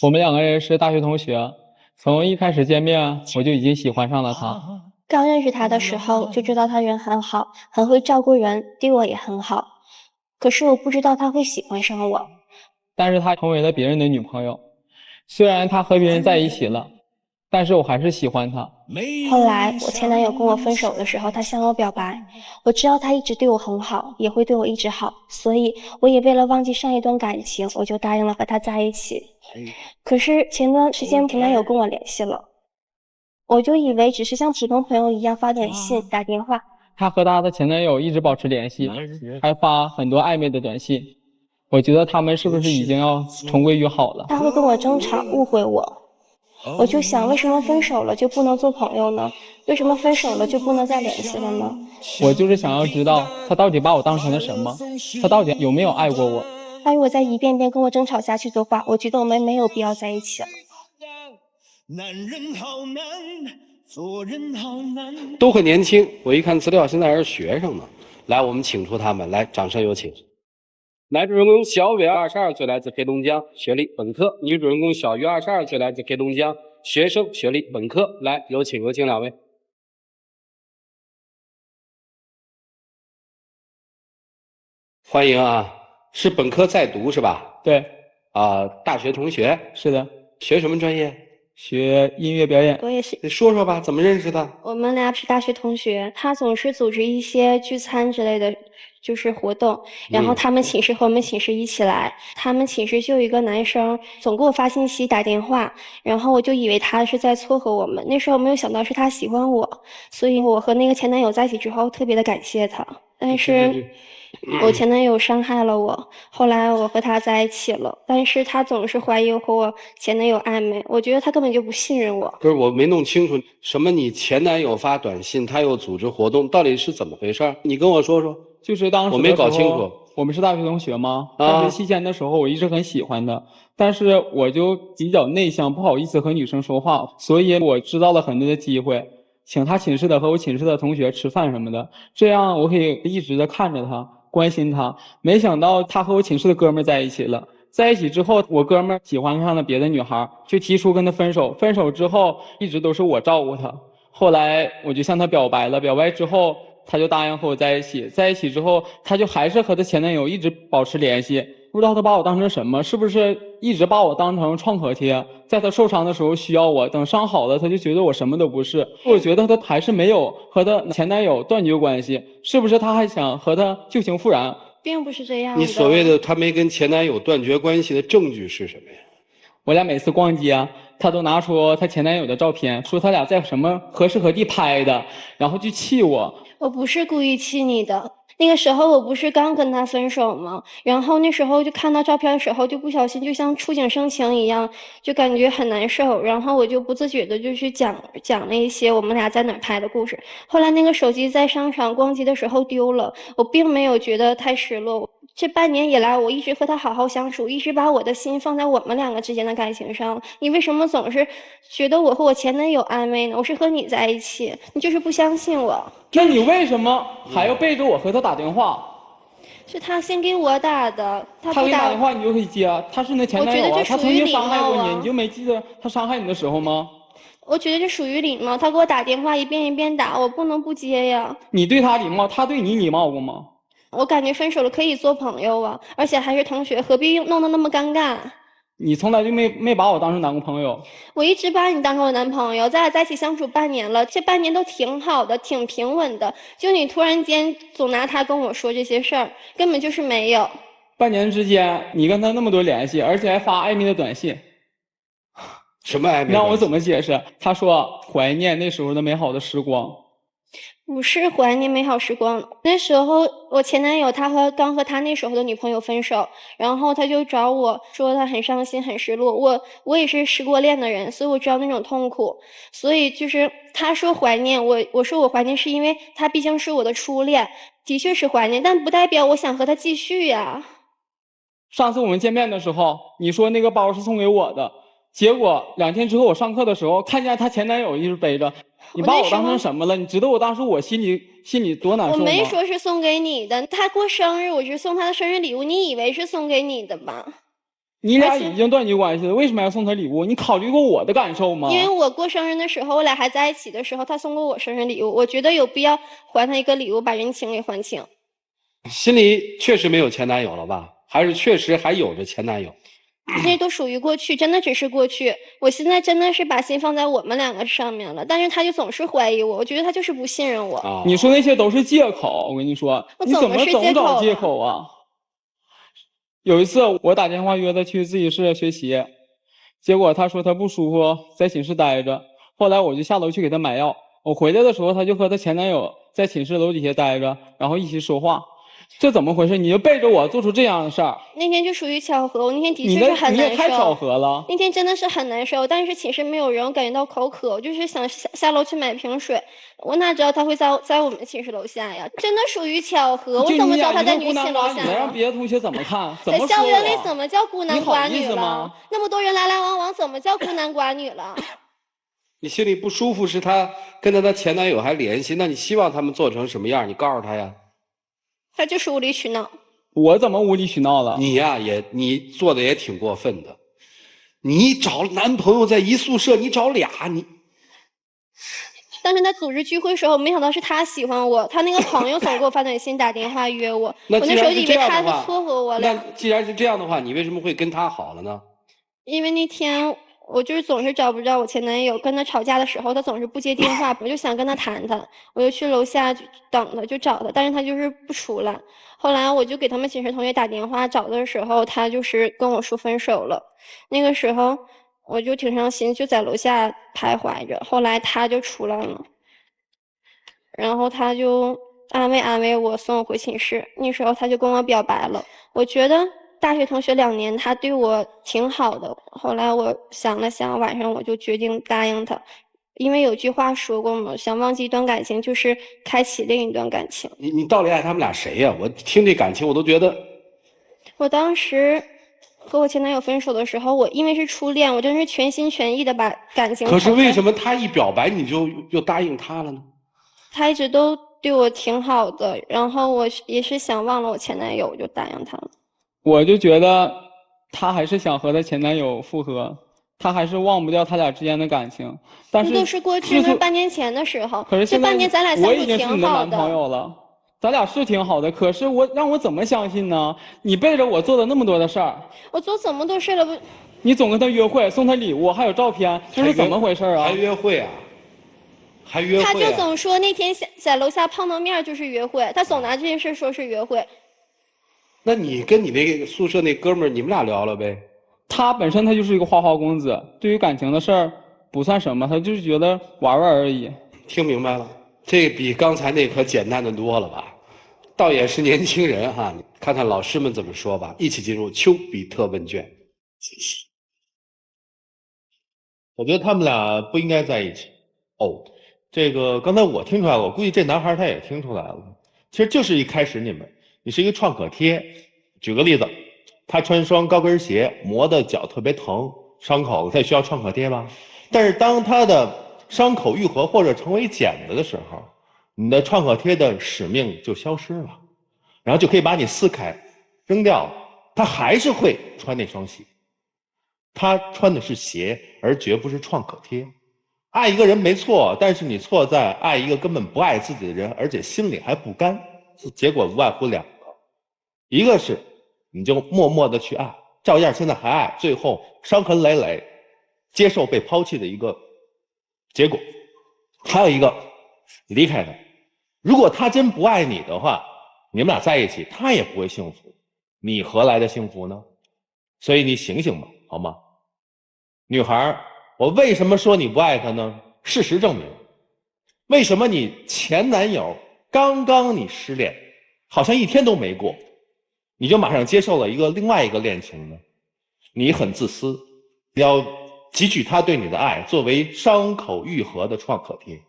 我们两个人是大学同学，从一开始见面我就已经喜欢上了他。刚认识他的时候就知道他人很好，很会照顾人，对我也很好。可是我不知道他会喜欢上我。但是他成为了别人的女朋友，虽然他和别人在一起了，但是我还是喜欢他。后来我前男友跟我分手的时候，他向我表白，我知道他一直对我很好，也会对我一直好，所以我也为了忘记上一段感情，我就答应了和他在一起。可是前段时间前男友跟我联系了，我就以为只是像普通朋友一样发短信、打电话。他和他的前男友一直保持联系，还发很多暧昧的短信。我觉得他们是不是已经要重归于好了？他会跟我争吵，误会我。我就想，为什么分手了就不能做朋友呢？为什么分手了就不能再联系了呢？我就是想要知道他到底把我当成了什么，他到底有没有爱过我？他如果再一遍遍跟我争吵下去的话，我觉得我们没有必要在一起了。男人好难，做人好难。都很年轻，我一看资料，现在还是学生呢。来，我们请出他们，来，掌声有请。男主人公小伟，22岁，来自黑龙江，学历本科；女主人公小鱼，22岁，来自黑龙江，学生，学历本科。来，有请两位。欢迎啊，是本科在读是吧？对，大学同学。是的，学什么专业？学音乐表演。我也是。你说说吧，怎么认识的？我们俩是大学同学，他总是组织一些聚餐之类的，就是活动，然后他们寝室和我们寝室一起来。他们寝室就有一个男生总给我发信息打电话，然后我就以为他是在撮合我们。那时候没有想到是他喜欢我，所以我和那个前男友在一起之后特别的感谢他。但是我前男友伤害了我，后来我和他在一起了，但是他总是怀疑我和我前男友暧昧，我觉得他根本就不信任我。不是，我没弄清楚，什么你前男友发短信，他又组织活动，到底是怎么回事？你跟我说说。就是当时我没搞清楚，我们是大学同学吗？大学期间的时候，我一直很喜欢他，但是我就比较内向，不好意思和女生说话，所以我知道了很多的机会，请他寝室的和我寝室的同学吃饭什么的，这样我可以一直的看着他，关心他。没想到他和我寝室的哥们在一起了，在一起之后，我哥们喜欢上了别的女孩，就提出跟他分手。分手之后，一直都是我照顾他。后来我就向他表白了，表白之后，他就答应和我在一起。在一起之后，他就还是和他前男友一直保持联系。不知道他把我当成什么，是不是一直把我当成创可贴，在他受伤的时候需要我，等伤好了他就觉得我什么都不是。我觉得他还是没有和他前男友断绝关系，是不是他还想和他旧情复燃？并不是这样的。你所谓的他没跟前男友断绝关系的证据是什么呀？我俩每次逛街，他都拿出他前男友的照片，说他俩在什么何时何地拍的，然后就气我。我不是故意气你的，那个时候我不是刚跟他分手吗？然后那时候就看到照片的时候，就不小心就像触景生情一样，就感觉很难受。然后我就不自觉的就去讲了一些我们俩在哪儿拍的故事。后来那个手机在商场逛街的时候丢了，我并没有觉得太失落。这半年以来，我一直和他好好相处，一直把我的心放在我们两个之间的感情上。你为什么总是觉得我和我前男友暧昧呢？我是和你在一起，你就是不相信我。那你为什么还要背着我和他打电话？是他先给我打的，他给你打电话你就可以接啊，他是你的前男友啊，他曾经伤害过你，你就没记得他伤害你的时候吗？我觉得这属于礼貌，他给我打电话一遍一遍打，我不能不接呀。你对他礼貌，他对你礼貌过吗？我感觉分手了可以做朋友啊，而且还是同学，何必弄得那么尴尬？你从来就没把我当成男朋友。我一直把你当成我男朋友，咱俩在一起相处半年了，这半年都挺好的，挺平稳的。就你突然间总拿他跟我说这些事儿，根本就是没有。半年之间，你跟他那么多联系，而且还发暧昧的短信。什么暧昧？让我怎么解释？他说怀念那时候的美好的时光。不是怀念美好时光，那时候我前男友刚和他那时候的女朋友分手，然后他就找我说他很伤心很失落，我也是失过恋的人，所以我知道那种痛苦，所以就是他说怀念我说我怀念是因为他毕竟是我的初恋，的确是怀念，但不代表我想和他继续呀。上次我们见面的时候，你说那个包是送给我的，结果2天之后我上课的时候看见她前男友一直背着。你把我当成什么了？你知道我当时我心里多难受吗？我没说是送给你的，他过生日，我是送他的生日礼物，你以为是送给你的吧？你俩而且已经断绝关系了，为什么要送他礼物？你考虑过我的感受吗？因为我过生日的时候，我俩还在一起的时候，他送过我生日礼物，我觉得有必要还他一个礼物，把人情给还清。心里确实没有前男友了吧？还是确实还有着前男友？这都属于过去，真的只是过去。我现在真的是把心放在我们两个上面了，但是他就总是怀疑我，我觉得他就是不信任我。啊，你说那些都是借口，我跟你说，你怎么总找借口啊？有一次我打电话约他去自习室学习，结果他说他不舒服，在寝室待着。后来我就下楼去给他买药，我回来的时候他就和他前男友在寝室楼底下待着，然后一起说话。这怎么回事？你就背着我做出这样的事儿？那天就属于巧合，我那天的确是很你难也太巧受。合了。那天真的是很难受，但是寝室没有人，我感觉到口渴，我就是想下楼去买瓶水。我哪知道他会在我们寝室楼下呀？真的属于巧合，我怎么知道他在女寝楼下让别的同学怎么看？怎么在校园里怎么叫孤男寡女了？那么多人来来往往，怎么叫孤男寡女了？你心里不舒服是他跟他的前男友还联系，那你希望他们做成什么样？你告诉他呀。他就是无理取闹。我怎么无理取闹了？你呀，你做的也挺过分的。你找男朋友在一宿舍，你找俩你。但是在组织聚会时候，没想到是他喜欢我，他那个朋友总给我发短信、打电话约我，我那时候以为他是撮合我了。那既然是这样的话，你为什么会跟他好了呢？因为那天我就是总是找不着我前男友，跟他吵架的时候，他总是不接电话，我就想跟他谈谈，我就去楼下等他，就找他，但是他就是不出来。后来我就给他们寝室同学打电话找的时候，他就是跟我说分手了。那个时候我就挺伤心，就在楼下徘徊着。后来他就出来了，然后他就安慰我，送我回寝室。那时候他就跟我表白了，我觉得大学同学2年，他对我挺好的。后来我想了想，晚上我就决定答应他，因为有句话说过嘛，想忘记一段感情，就是开启另一段感情。你到底爱他们俩谁呀？我听这感情我都觉得。我当时和我前男友分手的时候，我因为是初恋，我真是全心全意的把感情。可是为什么他一表白你就答应他了呢？他一直都对我挺好的，然后我也是想忘了我前男友，我就答应他了。我就觉得她还是想和她前男友复合，她还是忘不掉他俩之间的感情。但是那都是过去，那是半年前的时候。可是现在这半年咱俩相处挺好的。我已经是你的男朋友了，咱俩是挺好的。可是让我怎么相信呢？你背着我做了那么多的事儿，我做这么多事了不？你总跟他约会，送他礼物，还有照片，这是怎么回事啊？还约会啊？还约会啊？他就总说那天在楼下碰到面就是约会，他总拿这件事说是约会。那你跟你那个宿舍那哥们儿，你们俩聊了呗？他本身他就是一个花花公子，对于感情的事儿不算什么，他就是觉得玩玩而已。听明白了，这比刚才那可简单的多了吧？倒也是年轻人哈，看看老师们怎么说吧。一起进入丘比特问卷。我觉得他们俩不应该在一起。哦，这个刚才我听出来了，我估计这男孩他也听出来了。其实就是一开始你是一个创可贴。举个例子，他穿双高跟鞋，磨的脚特别疼，伤口了，他也需要创可贴吧？但是当他的伤口愈合或者成为茧子的时候，你的创可贴的使命就消失了，然后就可以把你撕开扔掉了。他还是会穿那双鞋，他穿的是鞋，而绝不是创可贴。爱一个人没错，但是你错在爱一个根本不爱自己的人，而且心里还不甘。结果无外乎2个，一个是你就默默的去爱，照样现在还爱，最后伤痕累累，接受被抛弃的一个结果。还有一个离开他，如果他真不爱你的话，你们俩在一起他也不会幸福，你何来的幸福呢？所以你醒醒吧，好吗？女孩，我为什么说你不爱他呢？事实证明，为什么你前男友刚刚你失恋，好像1天都没过，你就马上接受了另外一个恋情呢？你很自私，要汲取他对你的爱作为伤口愈合的创可贴。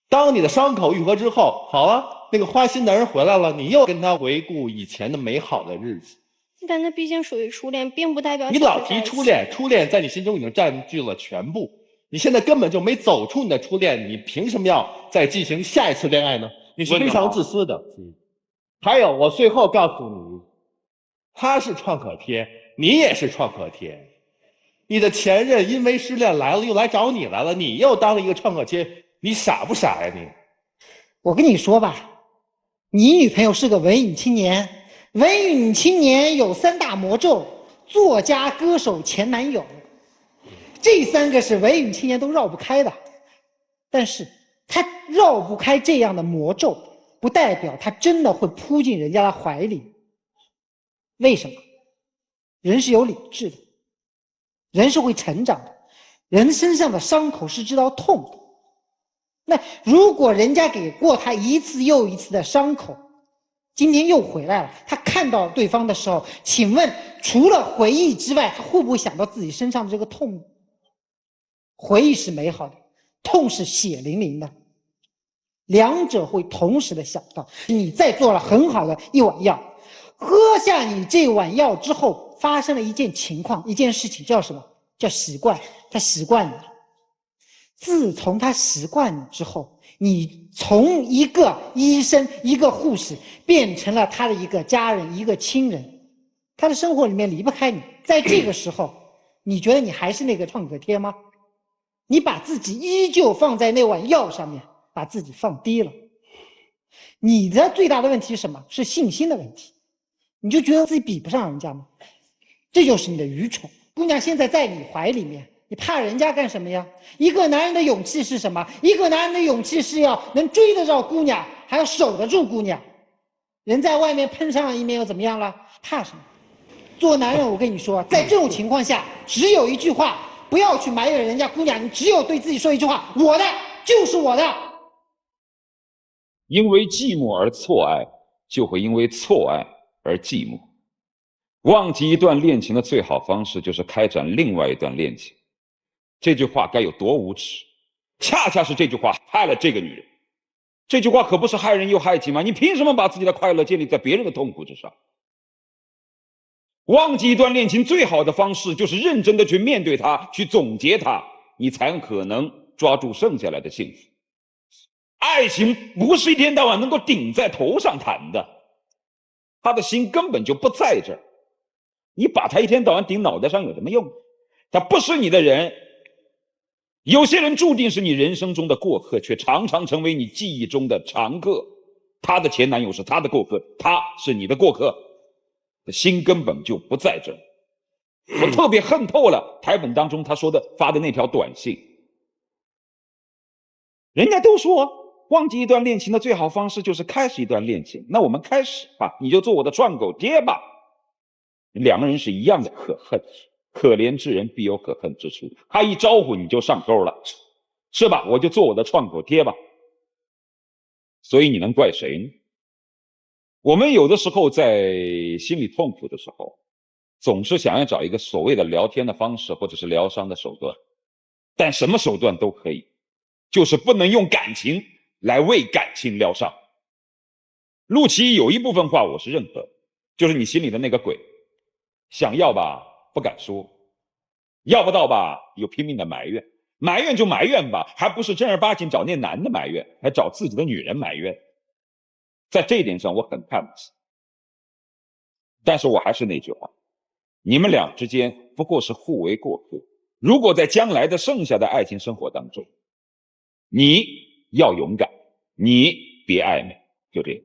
当你的伤口愈合之后，好了，那个花心男人回来了，你又跟他回顾以前的美好的日子。但那毕竟属于初恋，并不代表你老提初恋，初恋在你心中已经占据了全部，你现在根本就没走出你的初恋，你凭什么要再进行下一次恋爱呢？你是非常自私的。还有，我最后告诉你，他是创可贴，你也是创可贴。你的前任因为失恋来了，又来找你来了，你又当了一个创可贴，你傻不傻呀你？我跟你说吧，你女朋友是个文艺女青年，文艺女青年有3大魔咒：作家、歌手、前男友。这3个是文艺女青年都绕不开的，但是她绕不开这样的魔咒，不代表她真的会扑进人家的怀里。为什么？人是有理智的，人是会成长的，人身上的伤口是知道痛的。那如果人家给过他一次又一次的伤口，今天又回来了，他看到对方的时候，请问除了回忆之外，他会不会想到自己身上的这个痛呢？回忆是美好的，痛是血淋淋的，两者会同时的想到。你再做了很好的一碗药，喝下你这碗药之后，发生了一件情况，一件事情，叫什么？叫习惯。他习惯你了。自从他习惯你之后，你从一个医生、一个护士，变成了他的一个家人、一个亲人，他的生活里面离不开你。在这个时候，你觉得你还是那个创可贴吗？你把自己依旧放在那碗药上面，把自己放低了。你的最大的问题是什么？是信心的问题。你就觉得自己比不上人家吗？这就是你的愚蠢。姑娘现在在你怀里面，你怕人家干什么呀？一个男人的勇气是什么？一个男人的勇气是要能追得着姑娘，还要守得住姑娘。人在外面碰上了一面又怎么样了？怕什么？做男人，我跟你说，在这种情况下，只有一句话，不要去埋怨人家姑娘，你只有对自己说一句话：我的就是我的。因为寂寞而错爱，就会因为错爱而寂寞。忘记一段恋情的最好方式就是开展另外一段恋情。这句话该有多无耻，恰恰是这句话害了这个女人。这句话可不是害人又害己吗？你凭什么把自己的快乐建立在别人的痛苦之上？忘记一段恋情最好的方式就是认真的去面对它，去总结它，你才有可能抓住剩下来的幸福。爱情不是一天到晚能够顶在头上谈的，他的心根本就不在这儿，你把他一天到晚顶脑袋上有什么用？他不是你的人。有些人注定是你人生中的过客，却常常成为你记忆中的常客。他的前男友是他的过客，他是你的过客，心根本就不在这儿。我特别恨透了台本当中他说的发的那条短信。人家都说忘记一段恋情的最好方式就是开始一段恋情，那我们开始吧，你就做我的创口贴吧。两个人是一样的可恨，可怜之人必有可恨之处。他一招呼你就上钩了，是吧？我就做我的创口贴吧。所以你能怪谁呢？我们有的时候在心里痛苦的时候，总是想要找一个所谓的聊天的方式，或者是疗伤的手段，但什么手段都可以，就是不能用感情来为感情疗伤。陆琪有一部分话我是认可的，就是你心里的那个鬼，想要吧不敢说，要不到吧又拼命的埋怨，埋怨就埋怨吧，还不是正儿八经找那男的埋怨，还找自己的女人埋怨。在这一点上我很看不起。但是我还是那句话，你们俩之间不过是互为过客。如果在将来的剩下的爱情生活当中，你要勇敢，你别暧昧，就这样。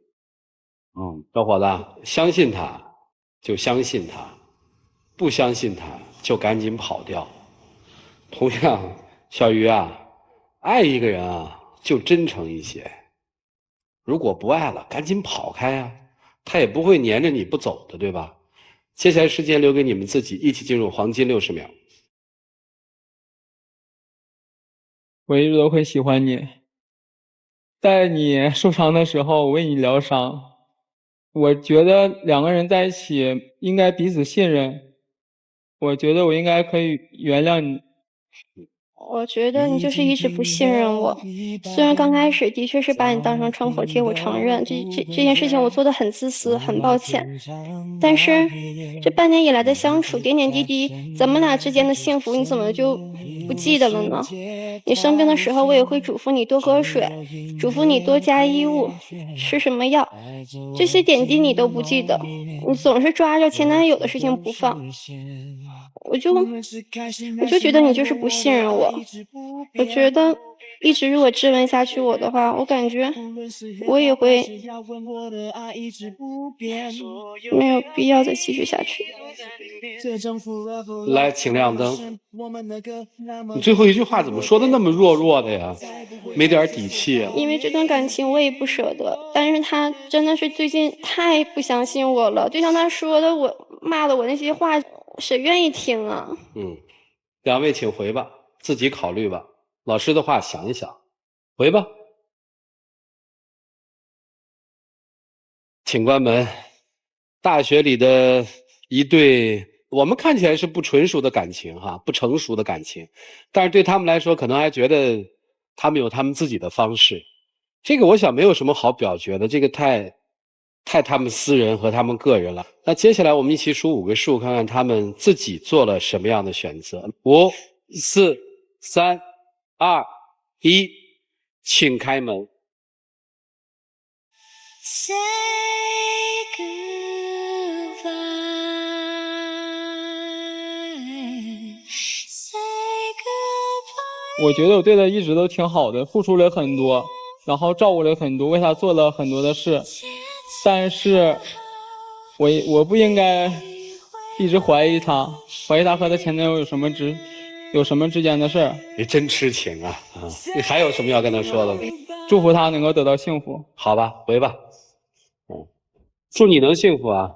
小伙子，相信他就相信他，不相信他就赶紧跑掉。同样，小鱼啊，爱一个人啊就真诚一些，如果不爱了赶紧跑开啊，他也不会黏着你不走的，对吧？接下来时间留给你们自己，一起进入黄金60秒。我一直都很喜欢你，在你受伤的时候我为你疗伤。我觉得两个人在一起应该彼此信任，我觉得我应该可以原谅你。我觉得你就是一直不信任我，虽然刚开始的确是把你当成创口贴，我承认这件事情我做的很自私，很抱歉。但是这半年以来的相处，点点滴滴，咱们俩之间的幸福，你怎么就不记得了呢？你生病的时候，我也会嘱咐你多喝水，嘱咐你多加衣物，吃什么药，这些点滴你都不记得，你总是抓着前男友的事情不放。我就觉得你就是不信任我，我觉得一直如果质问下去我的话，我感觉我也会没有必要再继续下去。来，请亮灯。你最后一句话怎么说的那么弱弱的呀？没点底气啊？因为这段感情我也不舍得，但是他真的是最近太不相信我了，就像他说的，我骂的我那些话，谁愿意听啊？两位请回吧，自己考虑吧。老师的话想一想，回吧。请关门。大学里的一对，我们看起来是不纯熟的感情哈，不成熟的感情，但是对他们来说，可能还觉得他们有他们自己的方式。这个我想没有什么好表决的，这个太他们私人和他们个人了。那接下来我们一起数5个数，看看他们自己做了什么样的选择。5、4、3、2、1，请开门。Say goodbye, say goodbye. 我觉得我对他一直都挺好的，付出了很多，然后照顾了很多，为他做了很多的事，但是我不应该一直怀疑他和他前男友有什么之间的事儿。你真痴情啊！你还有什么要跟他说的吗？祝福他能够得到幸福。好吧，回吧。祝你能幸福啊！